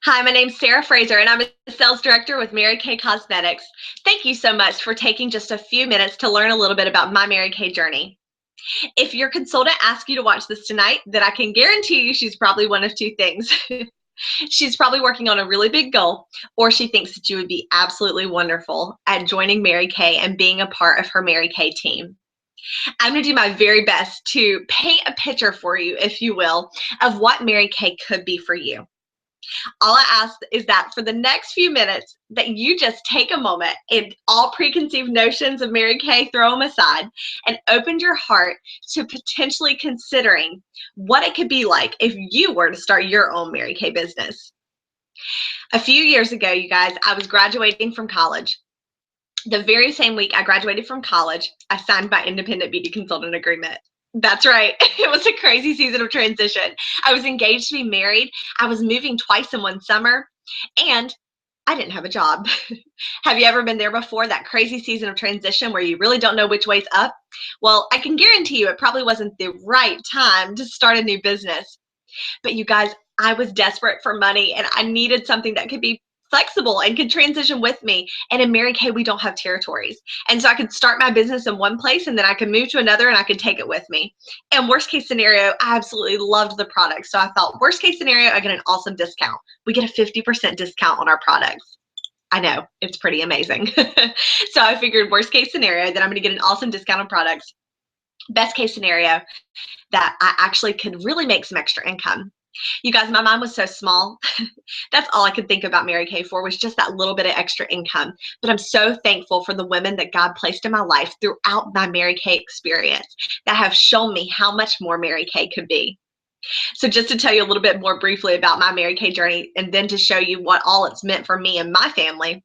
Hi, my name's Sarah Fraser, and I'm a sales director with Mary Kay Cosmetics. Thank you so much for taking just a few minutes to learn a little bit about my Mary Kay journey. If your consultant asks you to watch this tonight, then I can guarantee you she's probably one of two things. She's probably working on a really big goal, or she thinks that you would be absolutely wonderful at joining Mary Kay and being a part of her Mary Kay team. I'm going to do my very best to paint a picture for you, if you will, of what Mary Kay could be for you. All I ask is that for the next few minutes that you just take a moment and all preconceived notions of Mary Kay, throw them aside and open your heart to potentially considering what it could be like if you were to start your own Mary Kay business. A few years ago, you guys, I was graduating from college. The very same week I graduated from college, I signed my independent beauty consultant agreement. That's right. It was a crazy season of transition. I was engaged to be married. I was moving twice in one summer, and I didn't have a job. Have you ever been there before, that crazy season of transition where you really don't know which way's up? Well, I can guarantee you it probably wasn't the right time to start a new business. But you guys, I was desperate for money and I needed something that could be flexible and could transition with me. And in Mary Kay, we don't have territories. And so I could start my business in one place and then I could move to another and I could take it with me. And worst case scenario, I absolutely loved the product. So I thought, worst case scenario, I get an awesome discount. We get a 50% discount on our products. I know, it's pretty amazing. So I figured worst case scenario that I'm going to get an awesome discount on products. Best case scenario, that I actually could really make some extra income. You guys, my mind was so small. That's all I could think about Mary Kay for, was just that little bit of extra income. But I'm so thankful for the women that God placed in my life throughout my Mary Kay experience that have shown me how much more Mary Kay could be. So just to tell you a little bit more briefly about my Mary Kay journey, and then to show you what all it's meant for me and my family,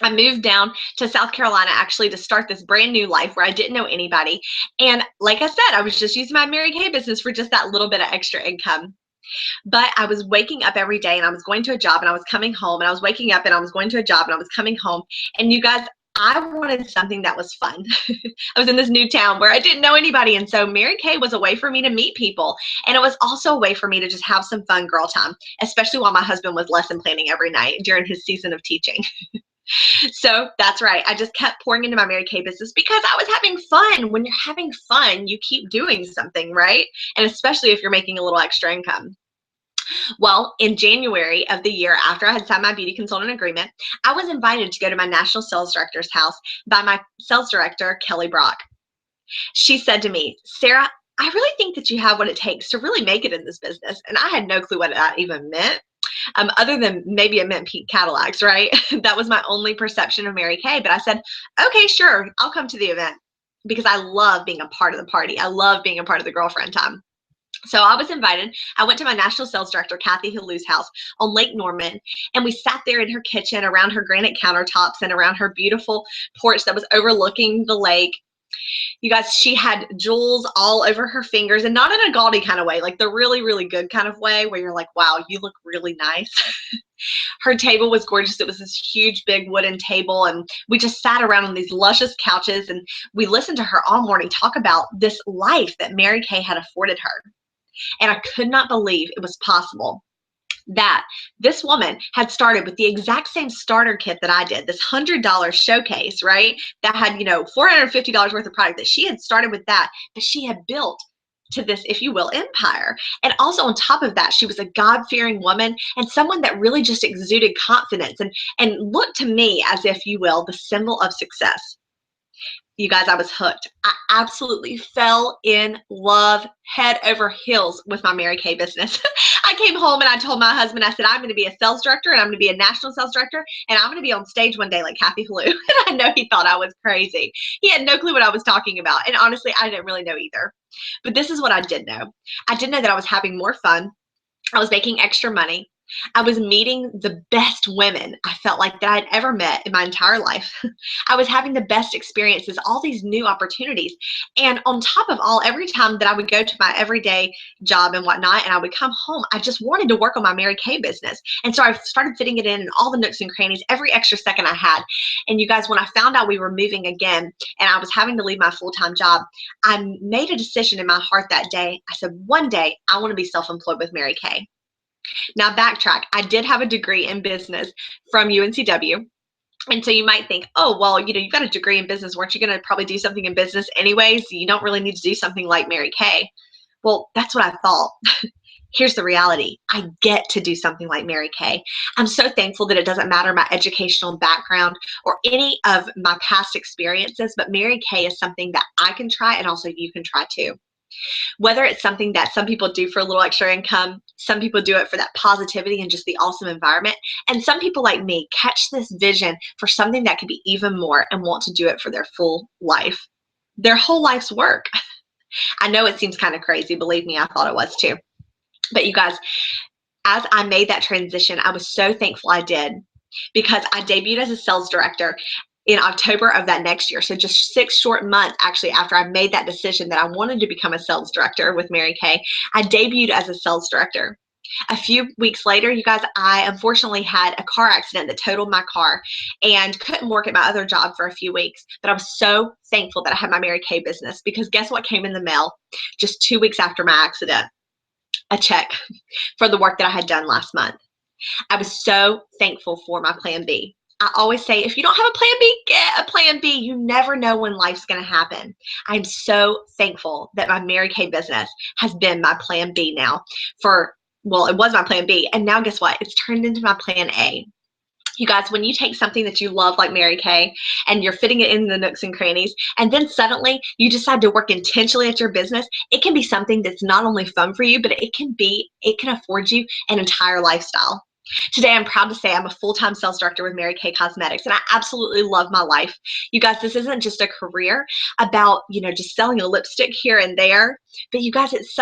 I moved down to South Carolina actually to start this brand new life where I didn't know anybody. And like I said, I was just using my Mary Kay business for just that little bit of extra income. But I was waking up every day and I was going to a job and I was coming home, and I was waking up and I was going to a job and I was coming home. And you guys, I wanted something that was fun. I was in this new town where I didn't know anybody. And so Mary Kay was a way for me to meet people. And it was also a way for me to just have some fun girl time, especially while my husband was lesson planning every night during his season of teaching. So that's right. I just kept pouring into my Mary Kay business because I was having fun. When you're having fun, you keep doing something, right? And especially if you're making a little extra income. Well, in January of the year after I had signed my beauty consultant agreement, I was invited to go to my national sales director's house by my sales director, Kelly Brock. She said to me, Sarah, I really think that you have what it takes to really make it in this business. And I had no clue what that even meant. Other than maybe it meant pink Cadillacs, right? That was my only perception of Mary Kay. But I said, okay, sure, I'll come to the event because I love being a part of the party. I love being a part of the girlfriend time. So I was invited. I went to my national sales director, Kathy Hallou's house on Lake Norman, and we sat there in her kitchen around her granite countertops and around her beautiful porch that was overlooking the lake. You guys, she had jewels all over her fingers, and not in a gaudy kind of way, like the really, really good kind of way where you're like, wow, you look really nice. Her table was gorgeous. It was this huge, big wooden table, and we just sat around on these luscious couches, and we listened to her all morning talk about this life that Mary Kay had afforded her. And I could not believe it was possible that this woman had started with the exact same starter kit that I did, this $100 showcase, right? That had, $450 worth of product, that she had started with that, but she had built to this, if you will, empire. And also on top of that, she was a God-fearing woman and someone that really just exuded confidence and looked to me as, if you will, the symbol of success. You guys, I was hooked. I absolutely fell in love head over heels with my Mary Kay business. I came home and I told my husband, I said, I'm going to be a sales director and I'm going to be a national sales director and I'm going to be on stage one day like Kathy Hallou. And I know he thought I was crazy. He had no clue what I was talking about. And honestly, I didn't really know either. But this is what I did know. I did know that I was having more fun. I was making extra money. I was meeting the best women I felt like that I'd ever met in my entire life. I was having the best experiences, all these new opportunities. And on top of all, every time that I would go to my everyday job and whatnot, and I would come home, I just wanted to work on my Mary Kay business. And so I started fitting it in all the nooks and crannies, every extra second I had. And you guys, when I found out we were moving again and I was having to leave my full-time job, I made a decision in my heart that day. I said, one day I want to be self-employed with Mary Kay. Now, backtrack. I did have a degree in business from UNCW. And so you might think, oh, well, you've got a degree in business. Weren't you going to probably do something in business anyways? You don't really need to do something like Mary Kay. Well, that's what I thought. Here's the reality. I get to do something like Mary Kay. I'm so thankful that it doesn't matter my educational background or any of my past experiences, but Mary Kay is something that I can try and also you can try too. Whether it's something that some people do for a little extra income, some people do it for that positivity and just the awesome environment, and some people like me catch this vision for something that could be even more and want to do it for their full life, their whole life's work. I know it seems kind of crazy. Believe me, I thought it was too. But you guys, as I made that transition, I was so thankful I did, because I debuted as a sales director in October of that next year. So just 6 short months actually after I made that decision that I wanted to become a sales director with Mary Kay, I debuted as a sales director. A few weeks later, you guys, I unfortunately had a car accident that totaled my car and couldn't work at my other job for a few weeks. But I was so thankful that I had my Mary Kay business, because guess what came in the mail just 2 weeks after my accident? A check for the work that I had done last month. I was so thankful for my plan B. I always say, if you don't have a plan B, get a plan B. You never know when life's going to happen. I'm so thankful that my Mary Kay business has been my plan B now well, it was my plan B. And now guess what? It's turned into my plan A. You guys, when you take something that you love like Mary Kay and you're fitting it in the nooks and crannies, and then suddenly you decide to work intentionally at your business, it can be something that's not only fun for you, but it can afford you an entire lifestyle. Today, I'm proud to say I'm a full-time sales director with Mary Kay Cosmetics, and I absolutely love my life. You guys, this isn't just a career about, just selling a lipstick here and there, but you guys, it's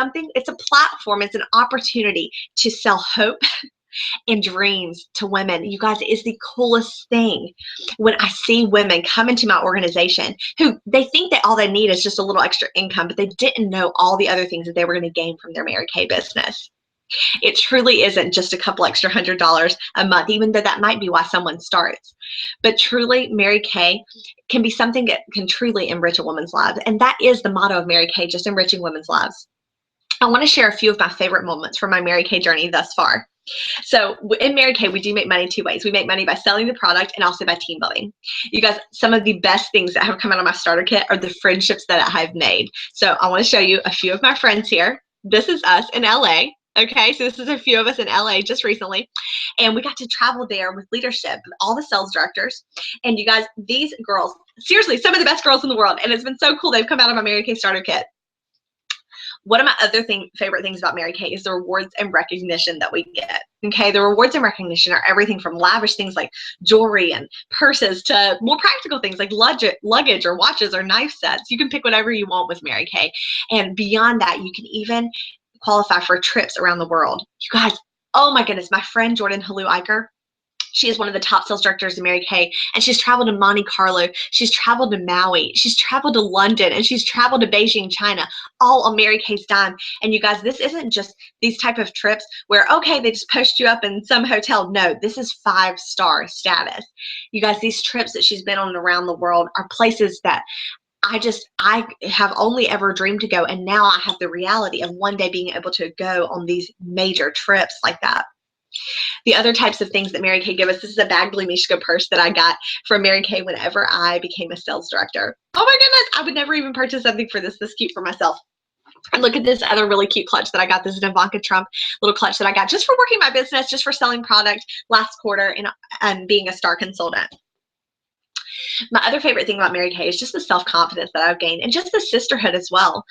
a platform, it's an opportunity to sell hope and dreams to women. You guys, it's the coolest thing when I see women come into my organization who they think that all they need is just a little extra income, but they didn't know all the other things that they were going to gain from their Mary Kay business. It truly isn't just a couple extra $100 a month, even though that might be why someone starts. But truly, Mary Kay can be something that can truly enrich a woman's life. And that is the motto of Mary Kay, just enriching women's lives. I want to share a few of my favorite moments from my Mary Kay journey thus far. So in Mary Kay, we do make money 2 ways. We make money by selling the product and also by team building. You guys, some of the best things that have come out of my starter kit are the friendships that I have made. So I want to show you a few of my friends here. This is us in LA. Okay, so this is a few of us in LA just recently. And we got to travel there with leadership, all the sales directors. And you guys, these girls, seriously, some of the best girls in the world. And it's been so cool. They've come out of my Mary Kay starter kit. One of my other favorite things about Mary Kay is the rewards and recognition that we get. Okay, the rewards and recognition are everything from lavish things like jewelry and purses to more practical things like luggage or watches or knife sets. You can pick whatever you want with Mary Kay. And beyond that, you can even qualify for trips around the world. You guys, oh my goodness, my friend Jordan Halou-Eicher, she is one of the top sales directors in Mary Kay, and she's traveled to Monte Carlo, she's traveled to Maui, she's traveled to London, and she's traveled to Beijing, China, all on Mary Kay's dime. And you guys, this isn't just these type of trips where, okay, they just post you up in some hotel. No, this is 5-star status. You guys, these trips that she's been on around the world are places that I have only ever dreamed to go, and now I have the reality of one day being able to go on these major trips like that. The other types of things that Mary Kay give us, this is a Bagley Mishka purse that I got from Mary Kay whenever I became a sales director. Oh my goodness, I would never even purchase something for this cute for myself. And look at this other really cute clutch that I got. This is an Ivanka Trump little clutch that I got just for working my business, just for selling product last quarter and being a star consultant. My other favorite thing about Mary Kay is just the self-confidence that I've gained and just the sisterhood as well.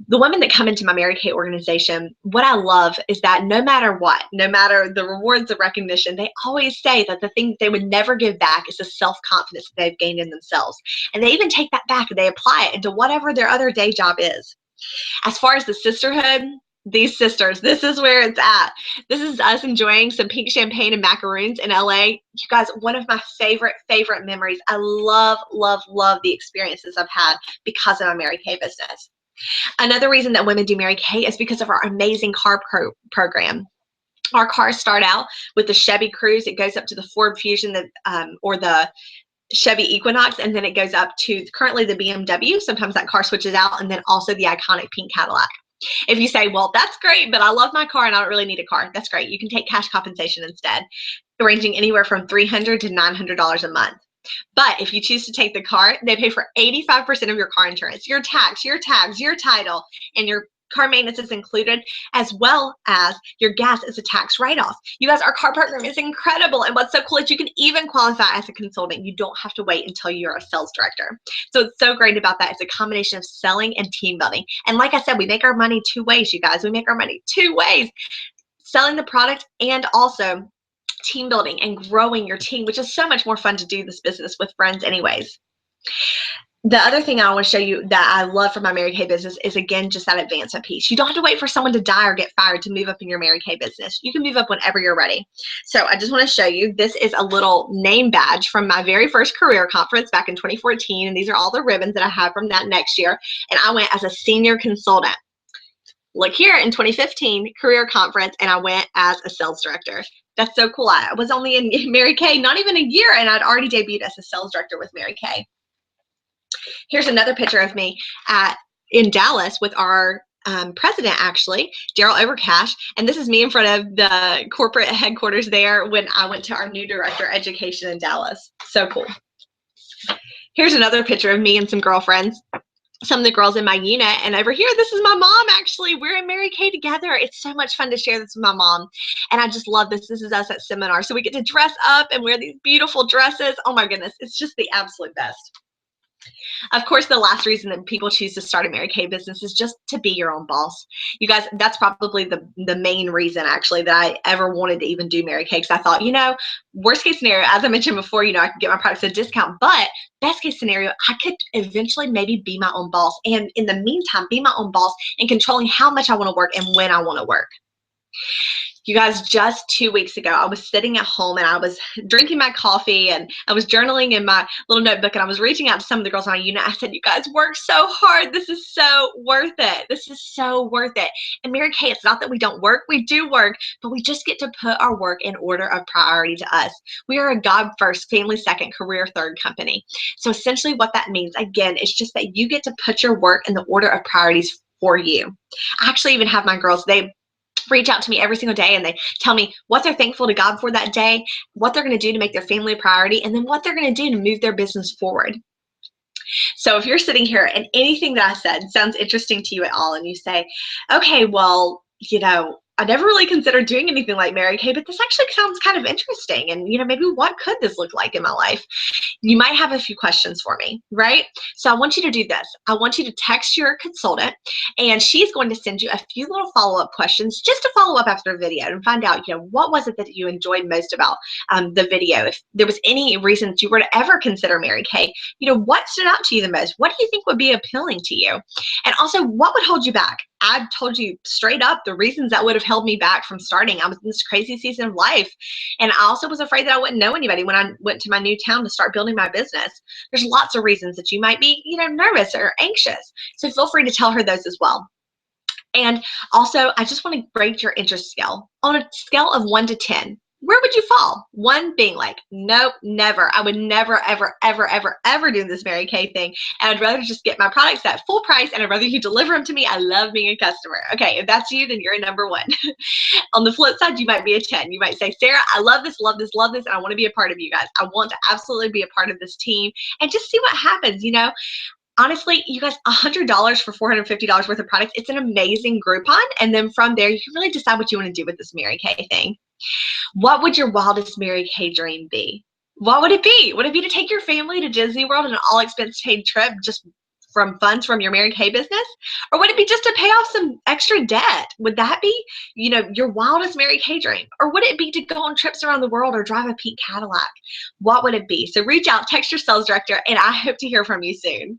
The women that come into my Mary Kay organization, what I love is that no matter what, no matter the rewards of recognition, they always say that the thing that they would never give back is the self-confidence that they've gained in themselves. And they even take that back and they apply it into whatever their other day job is. As far as the sisterhood, these sisters, this is where it's at. This is us enjoying some pink champagne and macaroons in LA. You guys, one of my favorite memories. I love the experiences I've had because of my Mary Kay business. Another reason that women do Mary Kay is because of our amazing car program. Our cars start out with the Chevy Cruze. It goes up to the Ford Fusion or the Chevy Equinox, and then it goes up to currently the BMW. Sometimes that car switches out, and then also the iconic pink Cadillac. If you say, well, that's great, but I love my car and I don't really need a car, that's great. You can take cash compensation instead, ranging anywhere from $300 to $900 a month. But if you choose to take the car, they pay for 85% of your car insurance, your tax, your tags, your title, and your car maintenance is included, as well as your gas is a tax write-off. You guys, our car program is incredible. And what's so cool is you can even qualify as a consultant. You don't have to wait until you're a sales director. So it's so great about that. It's a combination of selling and team building. And like I said, we make our money two ways, you guys. We make our money two ways, selling the product and also team building and growing your team, which is so much more fun to do this business with friends anyways. The other thing I want to show you that I love for my Mary Kay business is, again, just that advancement piece. You don't have to wait for someone to die or get fired to move up in your Mary Kay business. You can move up whenever you're ready. So I just want to show you, this is a little name badge from my very first career conference back in 2014. And these are all the ribbons that I have from that next year. And I went as a senior consultant. Look here, in 2015 career conference, and I went as a sales director. That's so cool. I was only in Mary Kay not even a year, and I'd already debuted as a sales director with Mary Kay. Here's another picture of me in Dallas with our president, actually, Daryl Overcash. And this is me in front of the corporate headquarters there when I went to our new director of education in Dallas. So cool. Here's another picture of me and some girlfriends, some of the girls in my unit. And over here, this is my mom, actually. We're in Mary Kay together. It's so much fun to share this with my mom. And I just love this. This is us at seminar. So we get to dress up and wear these beautiful dresses. Oh my goodness. It's just the absolute best. Of course, the last reason that people choose to start a Mary Kay business is just to be your own boss. You guys, that's probably the main reason, actually, that I ever wanted to even do Mary Kay, because I thought, you know, worst case scenario, as I mentioned before, you know, I could get my products at a discount, but best case scenario, I could eventually maybe be my own boss, and in the meantime, be my own boss and controlling how much I want to work and when I want to work. You guys, just 2 weeks ago, I was sitting at home and I was drinking my coffee and I was journaling in my little notebook, and I was reaching out to some of the girls on my unit. I said, you guys work so hard. This is so worth it. This is so worth it. And Mary Kay, it's not that we don't work. We do work, but we just get to put our work in order of priority to us. We are a God first, family second, career third company. So essentially what that means, again, is just that you get to put your work in the order of priorities for you. I actually even have my girls, they reach out to me every single day and they tell me what they're thankful to God for that day, what they're going to do to make their family a priority, and then what they're going to do to move their business forward. So if you're sitting here and anything that I said sounds interesting to you at all, and you say, okay, well, you know, I never really considered doing anything like Mary Kay, but this actually sounds kind of interesting. And, you know, maybe what could this look like in my life? You might have a few questions for me, right? So I want you to do this. I want you to text your consultant, and she's going to send you a few little follow-up questions just to follow up after the video and find out, you know, what was it that you enjoyed most about the video? If there was any reason that you were to ever consider Mary Kay, you know, what stood out to you the most? What do you think would be appealing to you? And also, what would hold you back? I told you straight up the reasons that would have held me back from starting. I was in this crazy season of life. And I also was afraid that I wouldn't know anybody when I went to my new town to start building my business. There's lots of reasons that you might be, you know, nervous or anxious. So feel free to tell her those as well. And also, I just want to grade your interest scale. On a scale of 1 to 10, where would you fall? 1 being like, nope, never. I would never, ever, ever, ever, ever do this Mary Kay thing. And I'd rather just get my products at full price, and I'd rather you deliver them to me. I love being a customer. Okay, if that's you, then you're a number 1. On the flip side, you might be a 10. You might say, Sarah, I love this, love this, love this, and I want to be a part of you guys. I want to absolutely be a part of this team and just see what happens, you know. Honestly, you guys, $100 for $450 worth of products, it's an amazing Groupon. And then from there, you can really decide what you want to do with this Mary Kay thing. What would your wildest Mary Kay dream be? What would it be? Would it be to take your family to Disney World on an all-expense paid trip just from funds from your Mary Kay business? Or would it be just to pay off some extra debt? Would that be, you know, your wildest Mary Kay dream? Or would it be to go on trips around the world or drive a pink Cadillac? What would it be? So reach out, text your sales director, and I hope to hear from you soon.